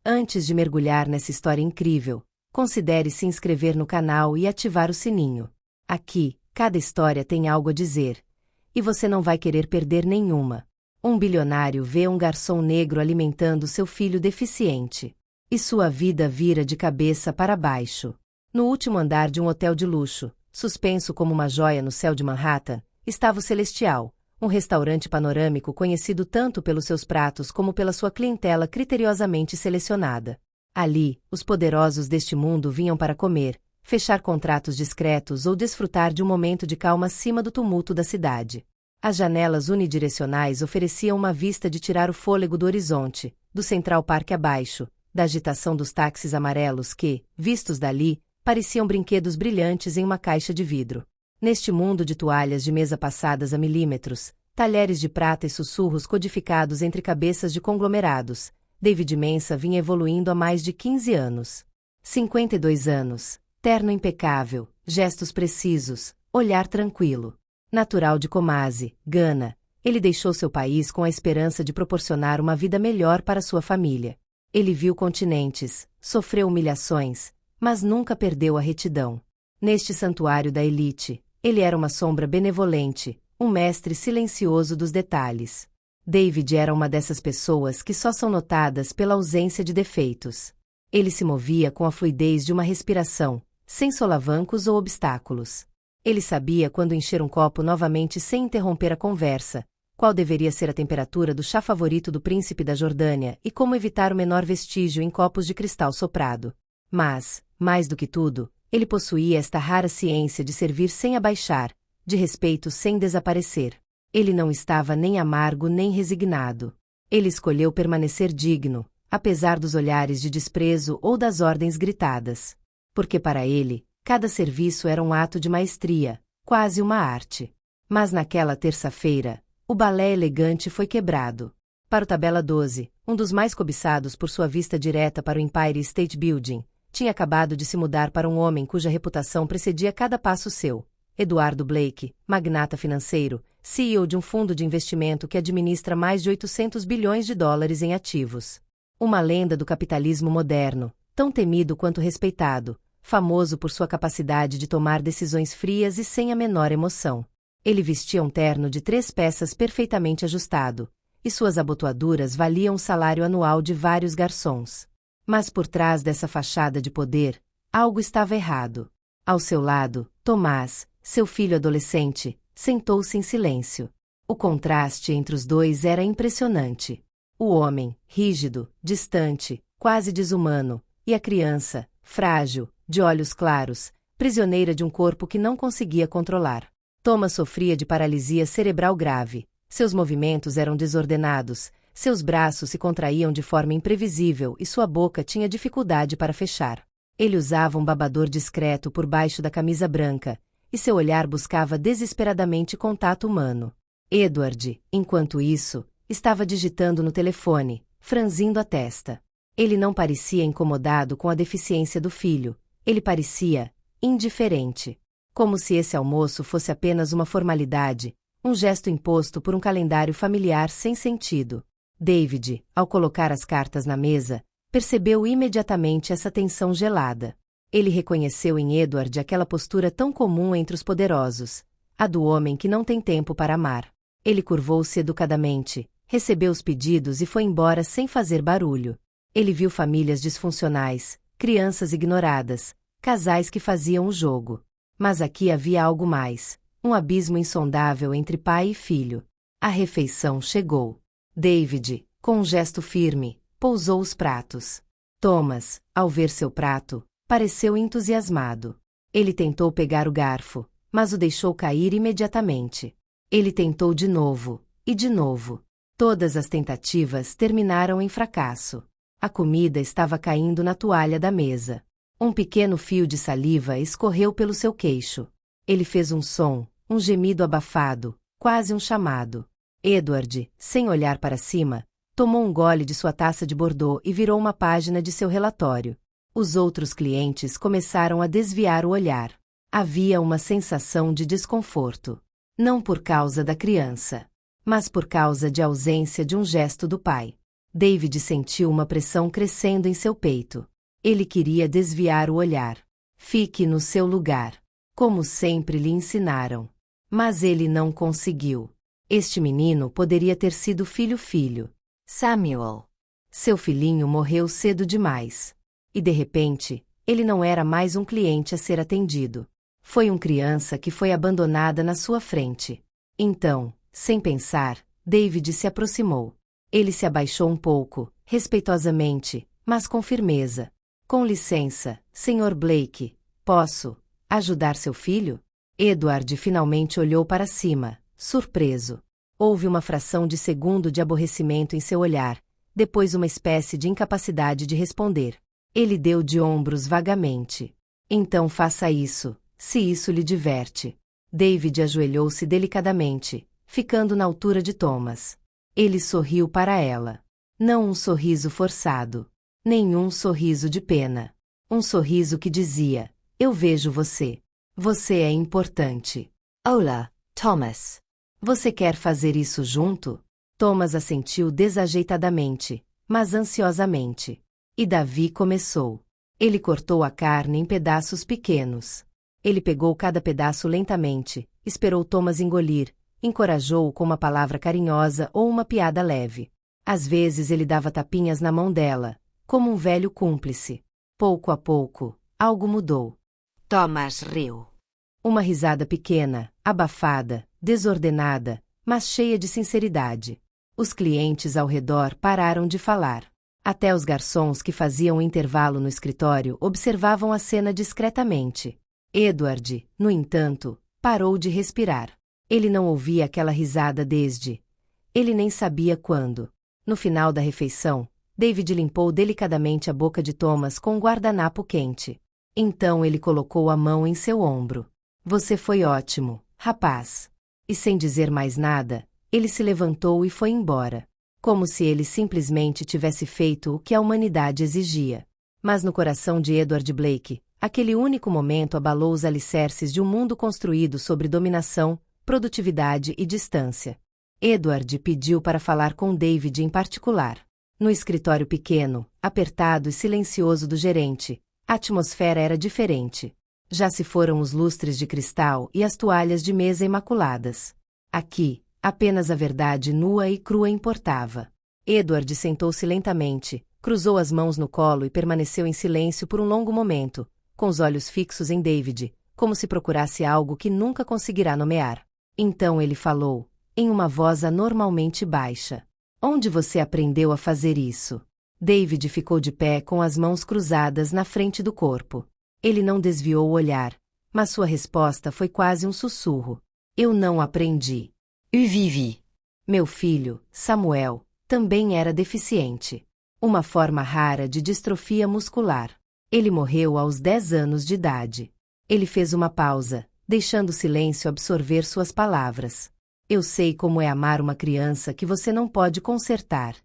Antes de mergulhar nessa história incrível, considere se inscrever no canal e ativar o sininho. Aqui, cada história tem algo a dizer, e você não vai querer perder nenhuma. Um bilionário vê um garçom negro alimentando seu filho deficiente, e sua vida vira de cabeça para baixo. No último andar de um hotel de luxo, suspenso como uma joia no céu de Manhattan, estava o Celestial, um restaurante panorâmico conhecido tanto pelos seus pratos como pela sua clientela criteriosamente selecionada. Ali, os poderosos deste mundo vinham para comer, fechar contratos discretos ou desfrutar de um momento de calma acima do tumulto da cidade. As janelas unidirecionais ofereciam uma vista de tirar o fôlego do horizonte, do Central Park abaixo, da agitação dos táxis amarelos que, vistos dali, pareciam brinquedos brilhantes em uma caixa de vidro. Neste mundo de toalhas de mesa passadas a milímetros, talheres de prata e sussurros codificados entre cabeças de conglomerados, David Mensa vinha evoluindo há mais de 15 anos. 52 anos, terno impecável, gestos precisos, olhar tranquilo. Natural de Kumasi, Gana, ele deixou seu país com a esperança de proporcionar uma vida melhor para sua família. Ele viu continentes, sofreu humilhações, mas nunca perdeu a retidão. Neste santuário da elite, ele era uma sombra benevolente, um mestre silencioso dos detalhes. David era uma dessas pessoas que só são notadas pela ausência de defeitos. Ele se movia com a fluidez de uma respiração, sem solavancos ou obstáculos. Ele sabia quando encher um copo novamente sem interromper a conversa, qual deveria ser a temperatura do chá favorito do príncipe da Jordânia e como evitar o menor vestígio em copos de cristal soprado. Mas, mais do que tudo, ele possuía esta rara ciência de servir sem abaixar, de respeito sem desaparecer. Ele não estava nem amargo nem resignado. Ele escolheu permanecer digno, apesar dos olhares de desprezo ou das ordens gritadas. Porque para ele, cada serviço era um ato de maestria, quase uma arte. Mas naquela terça-feira, o balé elegante foi quebrado. Para o Tabela 12, um dos mais cobiçados por sua vista direta para o Empire State Building, tinha acabado de se mudar para um homem cuja reputação precedia cada passo seu. Eduardo Blake, magnata financeiro, CEO de um fundo de investimento que administra mais de 800 bilhões de dólares em ativos. Uma lenda do capitalismo moderno, tão temido quanto respeitado, famoso por sua capacidade de tomar decisões frias e sem a menor emoção. Ele vestia um terno de 3 peças perfeitamente ajustado, e suas abotoaduras valiam o salário anual de vários garçons. Mas por trás dessa fachada de poder, algo estava errado. Ao seu lado, Tomás, seu filho adolescente, sentou-se em silêncio. O contraste entre os dois era impressionante. O homem, rígido, distante, quase desumano, e a criança, frágil, de olhos claros, prisioneira de um corpo que não conseguia controlar. Thomas sofria de paralisia cerebral grave. Seus movimentos eram desordenados, seus braços se contraíam de forma imprevisível e sua boca tinha dificuldade para fechar. Ele usava um babador discreto por baixo da camisa branca, e seu olhar buscava desesperadamente contato humano. Edward, enquanto isso, estava digitando no telefone, franzindo a testa. Ele não parecia incomodado com a deficiência do filho, ele parecia indiferente. Como se esse almoço fosse apenas uma formalidade, um gesto imposto por um calendário familiar sem sentido. David, ao colocar as cartas na mesa, percebeu imediatamente essa tensão gelada. Ele reconheceu em Edward aquela postura tão comum entre os poderosos, a do homem que não tem tempo para amar. Ele curvou-se educadamente, recebeu os pedidos e foi embora sem fazer barulho. Ele viu famílias disfuncionais, crianças ignoradas, casais que faziam o jogo. Mas aqui havia algo mais, um abismo insondável entre pai e filho. A refeição chegou. David, com um gesto firme, pousou os pratos. Thomas, ao ver seu prato, pareceu entusiasmado. Ele tentou pegar o garfo, mas o deixou cair imediatamente. Ele tentou de novo, e de novo. Todas as tentativas terminaram em fracasso. A comida estava caindo na toalha da mesa. Um pequeno fio de saliva escorreu pelo seu queixo. Ele fez um som, um gemido abafado, quase um chamado. Edward, sem olhar para cima, tomou um gole de sua taça de Bordeaux e virou uma página de seu relatório. Os outros clientes começaram a desviar o olhar. Havia uma sensação de desconforto. Não por causa da criança, mas por causa de ausência de um gesto do pai. David sentiu uma pressão crescendo em seu peito. Ele queria desviar o olhar. Fique no seu lugar, como sempre lhe ensinaram. Mas ele não conseguiu. Este menino poderia ter sido filho. Samuel. Seu filhinho morreu cedo demais. E de repente, ele não era mais um cliente a ser atendido. Foi uma criança que foi abandonada na sua frente. Então, sem pensar, David se aproximou. Ele se abaixou um pouco, respeitosamente, mas com firmeza. Com licença, Sr. Blake, posso ajudar seu filho? Edward finalmente olhou para cima, surpreso. Houve uma fração de segundo de aborrecimento em seu olhar, depois uma espécie de incapacidade de responder. Ele deu de ombros vagamente. Então faça isso, se isso lhe diverte. David ajoelhou-se delicadamente, ficando na altura de Thomas. Ele sorriu para ela. Não um sorriso forçado. Nenhum sorriso de pena. Um sorriso que dizia, eu vejo você. Você é importante. Olá, Thomas. Você quer fazer isso junto? Thomas assentiu desajeitadamente, mas ansiosamente. E Davi começou. Ele cortou a carne em pedaços pequenos. Ele pegou cada pedaço lentamente, esperou Thomas engolir, encorajou-o com uma palavra carinhosa ou uma piada leve. Às vezes ele dava tapinhas na mão dela, como um velho cúmplice. Pouco a pouco, algo mudou. Thomas riu. Uma risada pequena, abafada, desordenada, mas cheia de sinceridade. Os clientes ao redor pararam de falar. Até os garçons que faziam um intervalo no escritório observavam a cena discretamente. Edward, no entanto, parou de respirar. Ele não ouvia aquela risada desde... Ele nem sabia quando. No final da refeição, David limpou delicadamente a boca de Thomas com um guardanapo quente. Então ele colocou a mão em seu ombro. Você foi ótimo, rapaz. E sem dizer mais nada, ele se levantou e foi embora. Como se ele simplesmente tivesse feito o que a humanidade exigia. Mas no coração de Edward Blake, aquele único momento abalou os alicerces de um mundo construído sobre dominação, produtividade e distância. Edward pediu para falar com David em particular. No escritório pequeno, apertado e silencioso do gerente, a atmosfera era diferente. Já se foram os lustres de cristal e as toalhas de mesa imaculadas. Aqui, apenas a verdade nua e crua importava. Edward sentou-se lentamente, cruzou as mãos no colo e permaneceu em silêncio por um longo momento, com os olhos fixos em David, como se procurasse algo que nunca conseguirá nomear. Então ele falou, em uma voz anormalmente baixa. Onde você aprendeu a fazer isso? David ficou de pé com as mãos cruzadas na frente do corpo. Ele não desviou o olhar, mas sua resposta foi quase um sussurro. Eu não aprendi. Eu vivi. Meu filho, Samuel, também era deficiente. Uma forma rara de distrofia muscular. Ele morreu aos 10 anos de idade. Ele fez uma pausa, deixando o silêncio absorver suas palavras. Eu sei como é amar uma criança que você não pode consertar.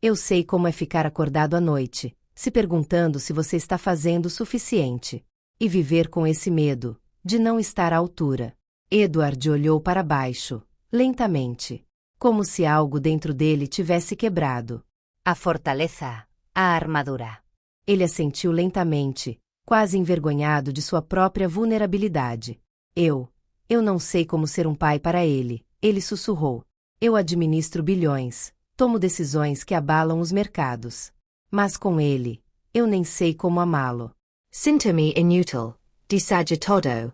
Eu sei como é ficar acordado à noite, se perguntando se você está fazendo o suficiente. E viver com esse medo, de não estar à altura. Edward olhou para baixo, lentamente, como se algo dentro dele tivesse quebrado. A fortaleza, a armadura. Ele assentiu lentamente, quase envergonhado de sua própria vulnerabilidade. Eu não sei como ser um pai para ele, ele sussurrou. Eu administro bilhões, tomo decisões que abalam os mercados. Mas com ele, eu nem sei como amá-lo. Sinto-me inútil, disse todo.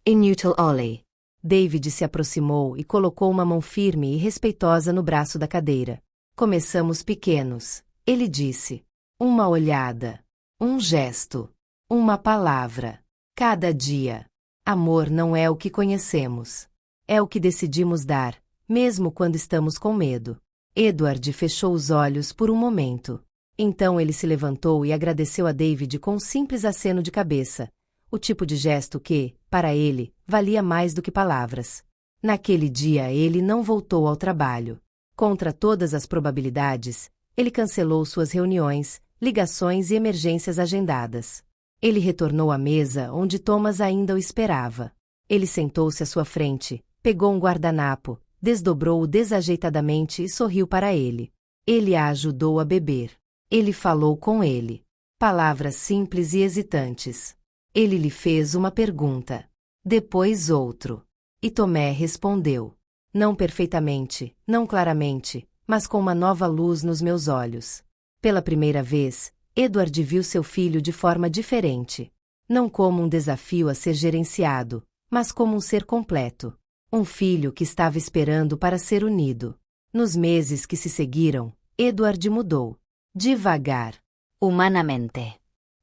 Inútil Ollie. David se aproximou e colocou uma mão firme e respeitosa no braço da cadeira. Começamos pequenos, ele disse. Uma olhada, um gesto, uma palavra. Cada dia. Amor não é o que conhecemos. É o que decidimos dar, mesmo quando estamos com medo. Edward fechou os olhos por um momento. Então ele se levantou e agradeceu a David com um simples aceno de cabeça. O tipo de gesto que, para ele, valia mais do que palavras. Naquele dia ele não voltou ao trabalho. Contra todas as probabilidades, ele cancelou suas reuniões, ligações e emergências agendadas. Ele retornou à mesa onde Thomas ainda o esperava. Ele sentou-se à sua frente, pegou um guardanapo, desdobrou-o desajeitadamente e sorriu para ele. Ele a ajudou a beber. Ele falou com ele. Palavras simples e hesitantes. Ele lhe fez uma pergunta. Depois outro. E Tomé respondeu. Não perfeitamente, não claramente, mas com uma nova luz nos meus olhos. Pela primeira vez, Edward viu seu filho de forma diferente. Não como um desafio a ser gerenciado, mas como um ser completo. Um filho que estava esperando para ser unido. Nos meses que se seguiram, Edward mudou. Devagar. Humanamente.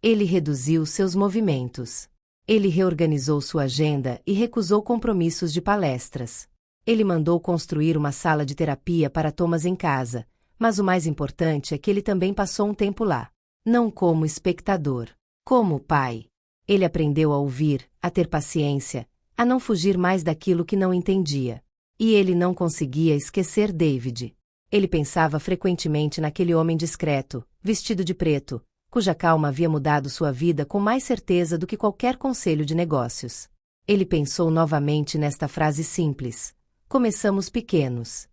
Ele reduziu seus movimentos. Ele reorganizou sua agenda e recusou compromissos de palestras. Ele mandou construir uma sala de terapia para Thomas em casa, mas o mais importante é que ele também passou um tempo lá. Não como espectador, como pai. Ele aprendeu a ouvir, a ter paciência, a não fugir mais daquilo que não entendia. E ele não conseguia esquecer David. Ele pensava frequentemente naquele homem discreto, vestido de preto, cuja calma havia mudado sua vida com mais certeza do que qualquer conselho de negócios. Ele pensou novamente nesta frase simples: começamos pequenos.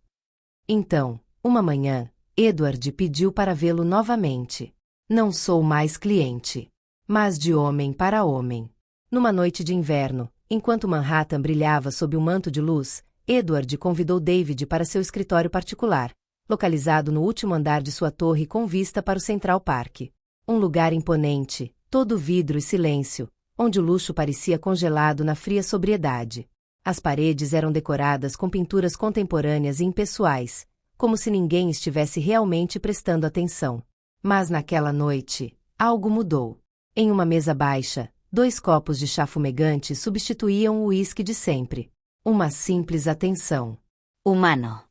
Então, uma manhã, Edward pediu para vê-lo novamente. Não sou mais cliente, mas de homem para homem. Numa noite de inverno, enquanto Manhattan brilhava sob um manto de luz, Edward convidou David para seu escritório particular, localizado no último andar de sua torre com vista para o Central Park. Um lugar imponente, todo vidro e silêncio, onde o luxo parecia congelado na fria sobriedade. As paredes eram decoradas com pinturas contemporâneas e impessoais, como se ninguém estivesse realmente prestando atenção. Mas naquela noite, algo mudou. Em uma mesa baixa, 2 copos de chá fumegante substituíam o uísque de sempre. Uma simples atenção. Humano.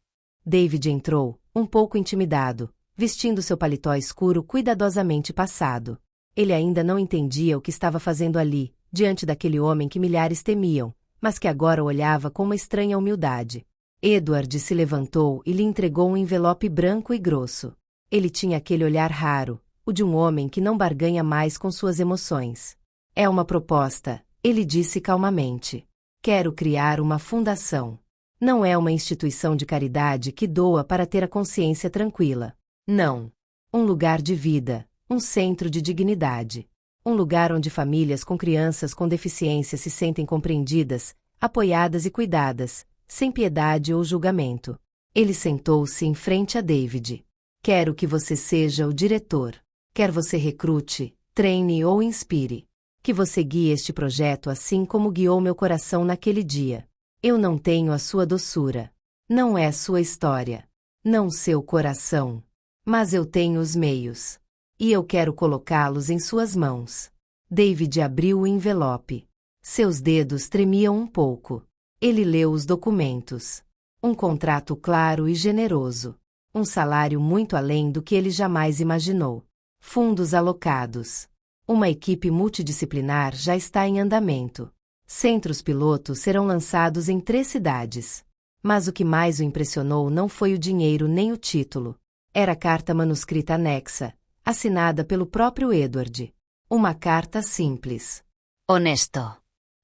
David entrou, um pouco intimidado, vestindo seu paletó escuro cuidadosamente passado. Ele ainda não entendia o que estava fazendo ali, diante daquele homem que milhares temiam, mas que agora o olhava com uma estranha humildade. Edward se levantou e lhe entregou um envelope branco e grosso. Ele tinha aquele olhar raro, o de um homem que não barganha mais com suas emoções. É uma proposta, ele disse calmamente. Quero criar uma fundação. Não é uma instituição de caridade que doa para ter a consciência tranquila. Não. Um lugar de vida, um centro de dignidade. Um lugar onde famílias com crianças com deficiência se sentem compreendidas, apoiadas e cuidadas, sem piedade ou julgamento. Ele sentou-se em frente a David. Quero que você seja o diretor. Quer você recrute, treine ou inspire. Que você guie este projeto assim como guiou meu coração naquele dia. Eu não tenho a sua doçura. Não é sua história. Não seu coração. Mas eu tenho os meios. E eu quero colocá-los em suas mãos. David abriu o envelope. Seus dedos tremiam um pouco. Ele leu os documentos. Um contrato claro e generoso. Um salário muito além do que ele jamais imaginou. Fundos alocados. Uma equipe multidisciplinar já está em andamento. Centros pilotos serão lançados em 3 cidades. Mas o que mais o impressionou não foi o dinheiro nem o título. Era a carta manuscrita anexa, assinada pelo próprio Edward. Uma carta simples. Honesto.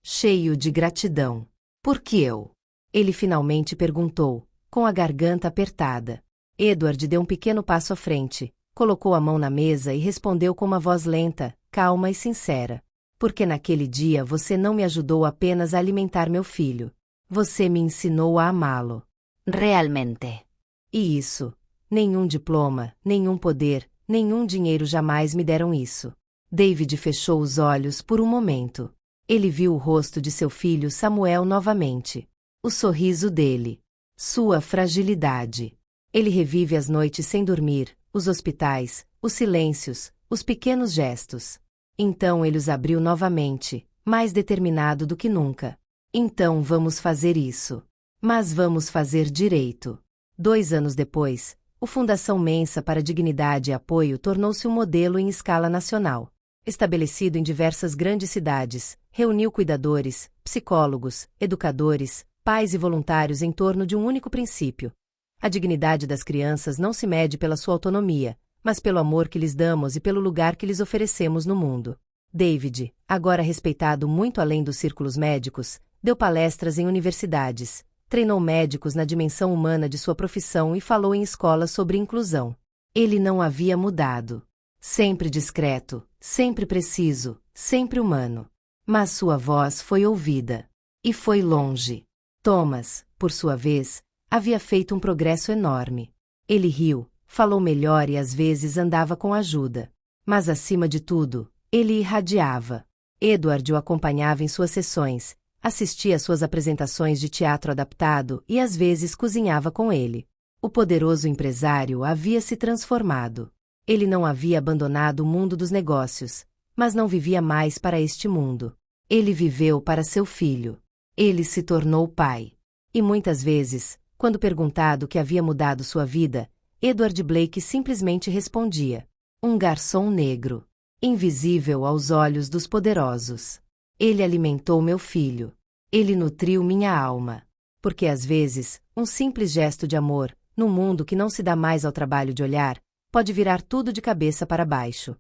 Cheio de gratidão. Por que eu? Ele finalmente perguntou, com a garganta apertada. Edward deu um pequeno passo à frente, colocou a mão na mesa e respondeu com uma voz lenta, calma e sincera. Porque naquele dia você não me ajudou apenas a alimentar meu filho. Você me ensinou a amá-lo. Realmente. E isso, nenhum diploma, nenhum poder, nenhum dinheiro jamais me deram isso. David fechou os olhos por um momento. Ele viu o rosto de seu filho Samuel novamente. O sorriso dele. Sua fragilidade. Ele revive as noites sem dormir, os hospitais, os silêncios, os pequenos gestos. Então ele os abriu novamente, mais determinado do que nunca. Então vamos fazer isso. Mas vamos fazer direito. 2 anos depois, o Fundação Mensa para Dignidade e Apoio tornou-se um modelo em escala nacional. Estabelecido em diversas grandes cidades, reuniu cuidadores, psicólogos, educadores, pais e voluntários em torno de um único princípio. A dignidade das crianças não se mede pela sua autonomia, mas pelo amor que lhes damos e pelo lugar que lhes oferecemos no mundo. David, agora respeitado muito além dos círculos médicos, deu palestras em universidades, treinou médicos na dimensão humana de sua profissão e falou em escolas sobre inclusão. Ele não havia mudado. Sempre discreto, sempre preciso, sempre humano. Mas sua voz foi ouvida. E foi longe. Thomas, por sua vez, havia feito um progresso enorme. Ele riu, falou melhor e às vezes andava com ajuda. Mas acima de tudo, ele irradiava. Edward o acompanhava em suas sessões, assistia às suas apresentações de teatro adaptado e às vezes cozinhava com ele. O poderoso empresário havia se transformado. Ele não havia abandonado o mundo dos negócios, mas não vivia mais para este mundo. Ele viveu para seu filho. Ele se tornou pai. E muitas vezes, quando perguntado o que havia mudado sua vida, Edward Blake simplesmente respondia: um garçom negro, invisível aos olhos dos poderosos. Ele alimentou meu filho. Ele nutriu minha alma. Porque às vezes, um simples gesto de amor, num mundo que não se dá mais ao trabalho de olhar, pode virar tudo de cabeça para baixo.